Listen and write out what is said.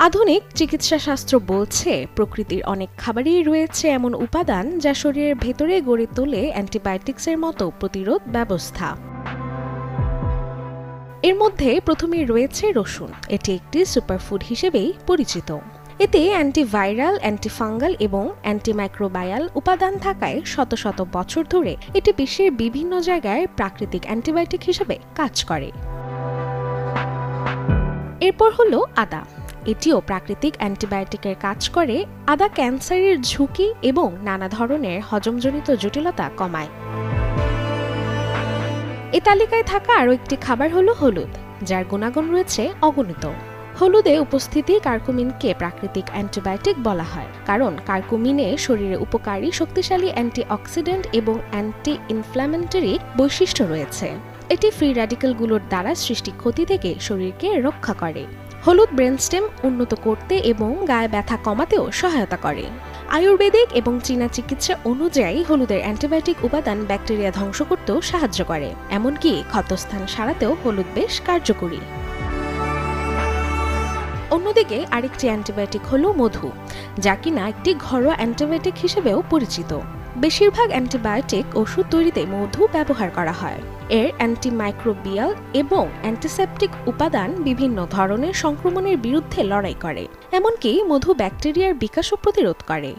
আধুনিক চিকিৎসা শাস্ত্র বলছে প্রকৃতির অনেক খাবারেই রয়েছে এমন উপাদান যা শরীরের ভেতরে গড়ে তোলে অ্যান্টিবায়োটিক্সের মতো প্রতিরোধ ব্যবস্থা। এর মধ্যে প্রথমেই রয়েছে রসুন। এটি একটি সুপারফুড হিসেবেই পরিচিত। এতে অ্যান্টিভাইরাল, অ্যান্টিফাঙ্গাল এবং অ্যান্টিমাইক্রোবায়াল উপাদান থাকায় শত শত বছর ধরে এটি বিশ্বের বিভিন্ন জায়গায় প্রাকৃতিক অ্যান্টিবায়োটিক হিসেবে কাজ করে। এরপর হলো আদা। এটিও প্রাকৃতিক অ্যান্টিবায়োটিকের কাজ করে। আদা ক্যান্সারের ঝুঁকি এবং নানা ধরনের হজমজনিত জটিলতা কমায়। এ তালিকায় থাকা আরও একটি খাবার হলো হলুদ, যার গুণাগুণ রয়েছে অগণিত। হলুদে উপস্থিতি কার্কুমিনকে প্রাকৃতিক অ্যান্টিবায়োটিক বলা হয়, কারণ কার্কুমিনে শরীরে উপকারী শক্তিশালী অ্যান্টিঅক্সিডেন্ট এবং অ্যান্টি ইনফ্ল্যামেটরি বৈশিষ্ট্য রয়েছে। এটি ফ্রি র্যাডিক্যালগুলোর দ্বারা সৃষ্টি ক্ষতি থেকে শরীরকে রক্ষা করে। হলুদ ব্রেনস্টেম উন্নত করতে এবং গায়ে ব্যথা কমাতেও সহায়তা করে। আয়ুর্বেদিক এবং চীনা চিকিৎসা অনুযায়ী হলুদের অ্যান্টিবায়োটিক উপাদান ব্যাকটেরিয়া ধ্বংস করতেও সাহায্য করে, এমনকি ক্ষতস্থান সারাতেও হলুদ বেশ কার্যকরী। অন্যদিকে আরেকটি অ্যান্টিবায়োটিক হলো মধু, যা কিনা একটি ঘরোয়া অ্যান্টিবায়োটিক হিসেবেও পরিচিত। বেশিরভাগ অ্যান্টিবায়োটিক ওষুধ তৈরিতে মধু ব্যবহার করা হয়। এর অ্যান্টিমাইক্রোবিয়াল এবং অ্যান্টিসেপটিক উপাদান বিভিন্ন ধরনের সংক্রমণের বিরুদ্ধে লড়াই করে, এমনকি মধু ব্যাকটেরিয়ার বিকাশও প্রতিরোধ করে।